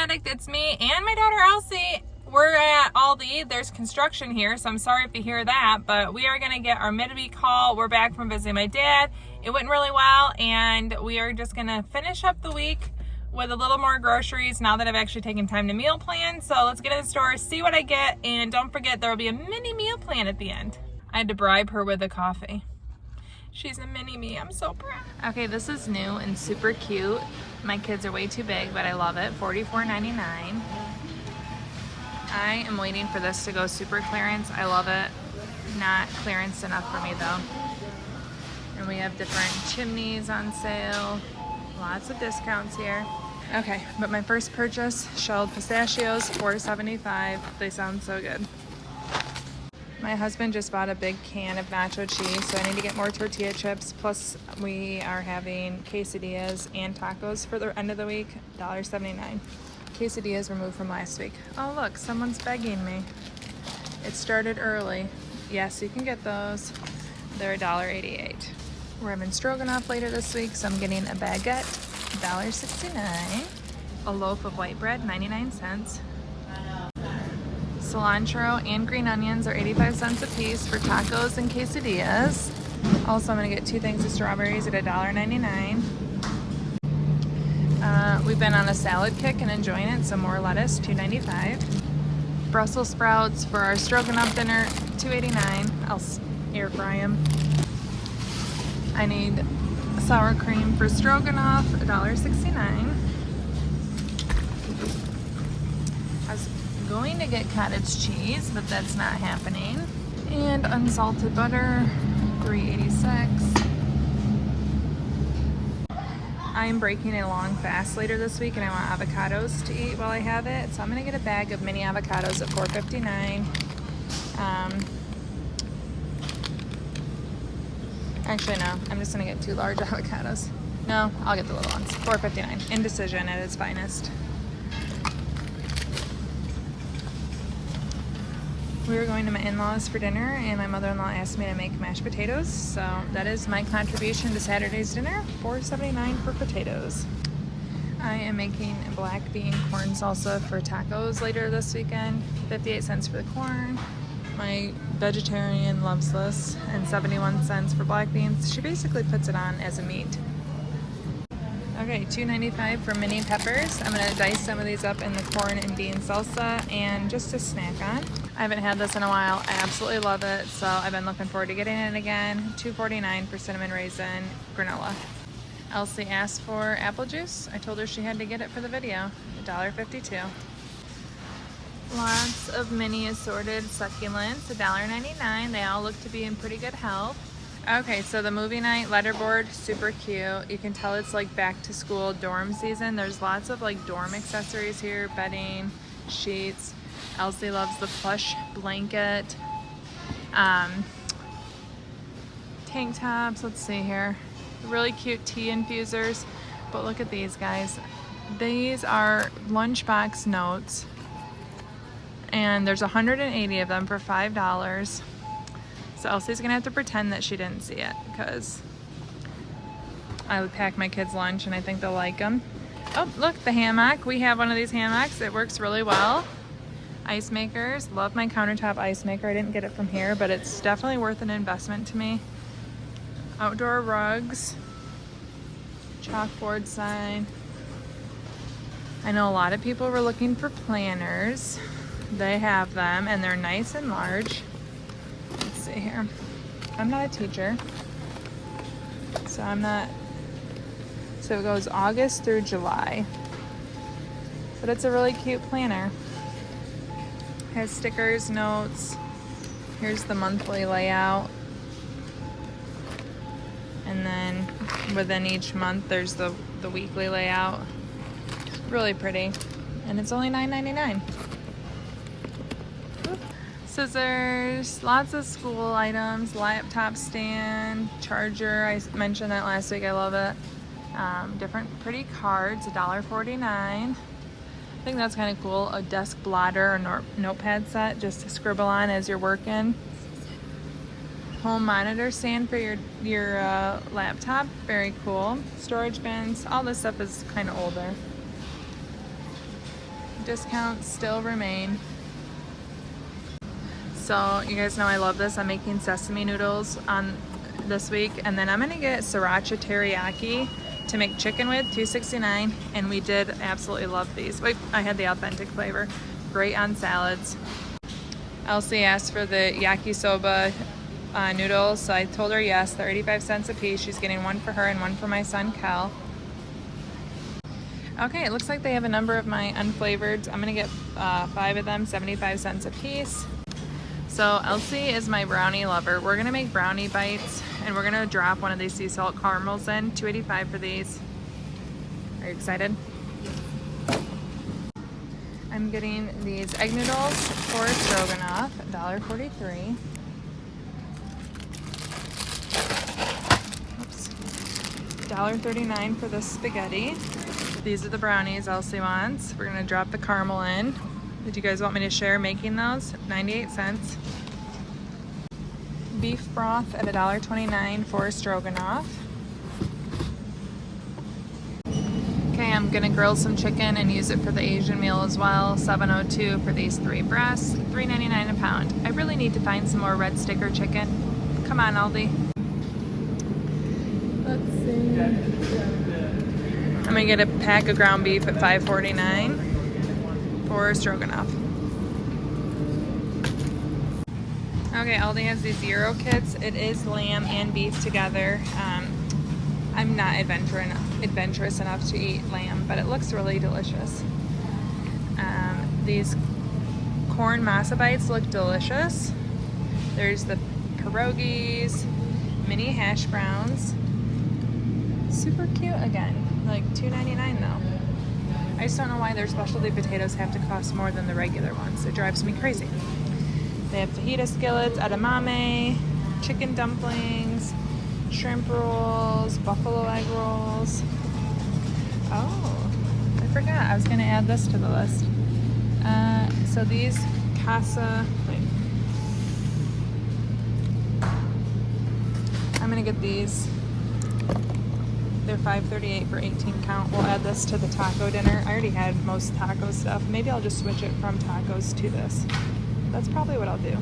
Addict, it's me and my daughter Elsie. We're at Aldi. There's construction here, so I'm sorry if you hear that, but we are gonna get our midweek haul. We're back from visiting my dad. It went really well, and we are just gonna finish up the week with a little more groceries now that I've actually taken time to meal plan. So let's get in the store, see what I get, and don't forget there will be a mini meal plan at the end. I had to bribe her with a coffee. She's a mini me, I'm so proud. Okay, this is new and super cute. My kids are way too big, but I love it. $44.99. I am waiting for this to go super clearance. I love it. Not clearance enough for me though. And we have different chimneys on sale. Lots of discounts here. Okay, but my first purchase, shelled pistachios, $4.75. They sound so good. My husband just bought a big can of nacho cheese, so I need to get more tortilla chips. Plus, we are having quesadillas and tacos for the end of the week, $1.79. Quesadillas removed from last week. Oh look, someone's begging me. It started early. Yes, you can get those. They're $1.88. We're having stroganoff later this week, so I'm getting a baguette, $1.69. A loaf of white bread, 99 cents. Cilantro and green onions are 85 cents a piece for tacos and quesadillas. Also, I'm gonna get 2 things of strawberries at $1.99. We've been on a salad kick and enjoying it, so more lettuce, $2.95. Brussels sprouts for our stroganoff dinner, $2.89. I'll air fry them. I need sour cream for stroganoff, $1.69. I was going to get cottage cheese, but that's not happening. And unsalted butter, $3.86. I'm breaking a long fast later this week, and I want avocados to eat while I have it. So I'm gonna get a bag of mini avocados at $4.59. Actually, no, I'm just gonna get 2 large avocados. No, I'll get the little ones. $4.59. Indecision at its finest. We were going to my in-laws for dinner, and my mother-in-law asked me to make mashed potatoes, so that is my contribution to Saturday's dinner, $4.79 for potatoes. I am making black bean corn salsa for tacos later this weekend, 58 cents for the corn. My vegetarian loves this, and 71 cents for black beans. She basically puts it on as a meat. Okay, $2.95 for mini peppers. I'm gonna dice some of these up in the corn and bean salsa and just to snack on. I haven't had this in a while. I absolutely love it, so I've been looking forward to getting it again. $2.49 for cinnamon raisin granola. Elsie asked for apple juice. I told her she had to get it for the video. $1.52. Lots of mini assorted succulents, $1.99. They all look to be in pretty good health. Okay, so the movie night letterboard, super cute. You can tell it's like back to school dorm season. There's lots of like dorm accessories here, bedding, sheets. Elsie loves the plush blanket. Tank tops, let's see here. Really cute tea infusers, but look at these guys. These are lunchbox notes, and there's 180 of them for $5. So Elsie's gonna have to pretend that she didn't see it, because I would pack my kids' lunch and I think they'll like them. Oh, look, the hammock. We have one of these hammocks. It works really well. Ice makers. Love my countertop ice maker. I didn't get it from here, but it's definitely worth an investment to me. Outdoor rugs. Chalkboard sign. I know a lot of people were looking for planners. They have them, and they're nice and large. Let's see here. I'm not a teacher, so I'm not. So it goes August through July. But it's a really cute planner. Has stickers, notes. Here's the monthly layout. And then within each month, there's the weekly layout. Really pretty. And it's only $9.99. Scissors, lots of school items, laptop stand, charger. I mentioned that last week, I love it. Different pretty cards, $1.49. I think that's kind of cool. A desk blotter or notepad set just to scribble on as you're working. Home monitor stand for your laptop, very cool. Storage bins, all this stuff is kind of older. discounts still remain. So you guys know I love this. I'm making sesame noodles on this week, and then I'm gonna get sriracha teriyaki to make chicken with, $2.69, and we did absolutely love these. Wait, I had the authentic flavor. Great on salads. Elsie asked for the yakisoba noodles, so I told her yes. They're 85 cents a piece. She's getting one for her and one for my son Kel. Okay, it looks like they have a number of my unflavored. I'm gonna get 5 of them, 75 cents a piece. So Elsie is my brownie lover. We're gonna make brownie bites, and we're gonna drop one of these sea salt caramels in. $2.85 for these. Are you excited? I'm getting these egg noodles for stroganoff, $1.43. Oops. $1.39 for the spaghetti. These are the brownies Elsie wants. We're gonna drop the caramel in. Did you guys want me to share making those? 98 cents. Beef broth at $1.29 for stroganoff. Okay, I'm gonna grill some chicken and use it for the Asian meal as well. $7.02 for these 3 breasts, $3.99 a pound. I really need to find some more red sticker chicken. Come on, Aldi. Let's see. I'm gonna get a pack of ground beef at $5.49 for stroganoff. Okay, Aldi has these gyro kits. It is lamb and beef together. I'm not adventurous enough to eat lamb, but it looks really delicious. These corn masa bites look delicious. There's the pierogies, mini hash browns. Super cute again, like $2.99 though. I just don't know why their specialty potatoes have to cost more than the regular ones. It drives me crazy. They have fajita skillets, edamame, chicken dumplings, shrimp rolls, buffalo egg rolls. Oh, I forgot. I was going to add this to the list. So these I'm going to get these. They're $5.38 for 18 count. We'll add this to the taco dinner. I already had most taco stuff. Maybe I'll just switch it from tacos to this. That's probably what I'll do.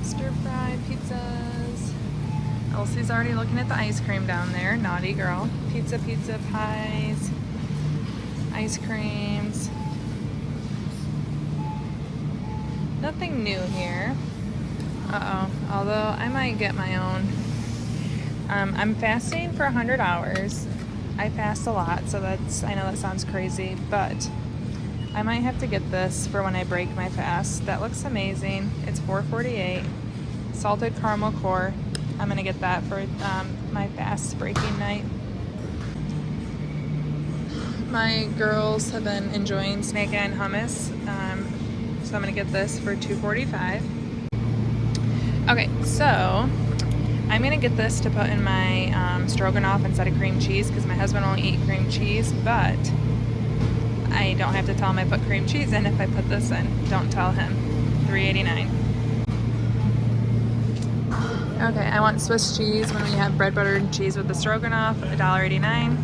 Stir-fried pizzas. Elsie's already looking at the ice cream down there. Naughty girl. Pizza pies. Ice creams. Nothing new here. Uh-oh. Although I might get my own. I'm fasting for 100 hours. I fast a lot, so I know that sounds crazy, but I might have to get this for when I break my fast. That looks amazing. It's $4.48. Salted caramel core. I'm gonna get that for my fast breaking night. My girls have been enjoying snake and hummus, so I'm gonna get this for $2.45. Okay, so I'm gonna get this to put in my stroganoff instead of cream cheese because my husband won't eat cream cheese, but I don't have to tell him I put cream cheese in if I put this in. Don't tell him. $3.89. Okay, I want Swiss cheese when we have bread, butter, and cheese with the stroganoff, $1.89.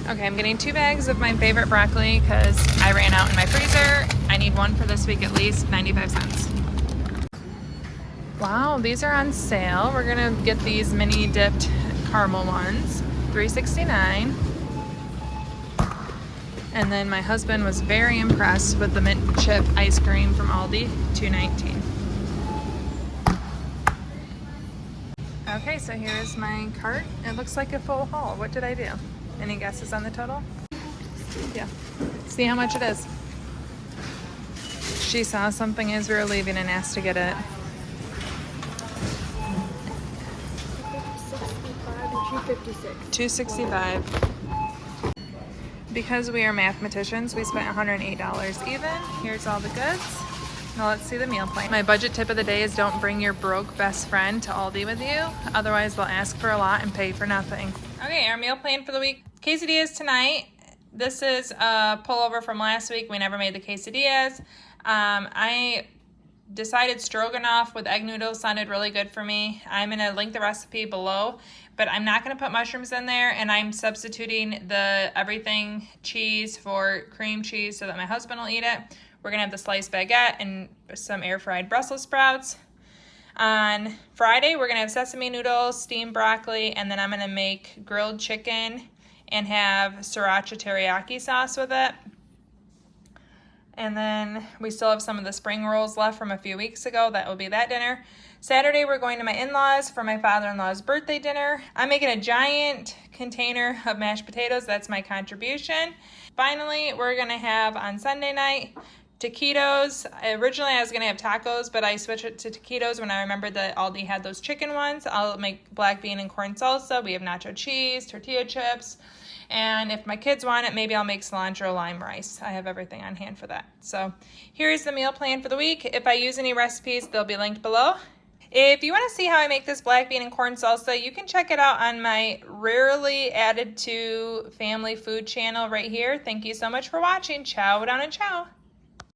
Okay, I'm getting 2 bags of my favorite broccoli because I ran out in my freezer. I need one for this week at least, 95 cents. Wow, these are on sale. We're gonna get these mini dipped caramel ones, $3.69. And then my husband was very impressed with the mint chip ice cream from Aldi, $2.19. Okay, so here's my cart. It looks like a full haul. What did I do? Any guesses on the total? Yeah. See how much it is. She saw something as we were leaving and asked to get it. $2.65. Because we are mathematicians, we spent $108 even. Here's all the goods. Now let's see the meal plan. My budget tip of the day is don't bring your broke best friend to Aldi with you. Otherwise they'll ask for a lot and pay for nothing. Okay, our meal plan for the week. Quesadillas tonight. This is a pullover from last week. We never made the quesadillas. I decided stroganoff with egg noodles sounded really good for me. I'm going to link the recipe below, but I'm not going to put mushrooms in there, and I'm substituting the everything cheese for cream cheese so that my husband will eat it. We're going to have the sliced baguette and some air-fried Brussels sprouts. On Friday, we're going to have sesame noodles, steamed broccoli, and then I'm going to make grilled chicken and have sriracha teriyaki sauce with it. And then we still have some of the spring rolls left from a few weeks ago. That will be that dinner. Saturday, we're going to my in-laws for my father-in-law's birthday dinner. I'm making a giant container of mashed potatoes. That's my contribution. Finally, we're going to have on Sunday night taquitos. Originally, I was going to have tacos, but I switched it to taquitos when I remembered that Aldi had those chicken ones. I'll make black bean and corn salsa. We have nacho cheese, tortilla chips. And if my kids want it, maybe I'll make cilantro lime rice. I have everything on hand for that. So here's the meal plan for the week. If I use any recipes, they'll be linked below. If you want to see how I make this black bean and corn salsa, you can check it out on my rarely added to family food channel right here. Thank you so much for watching. Ciao down and ciao.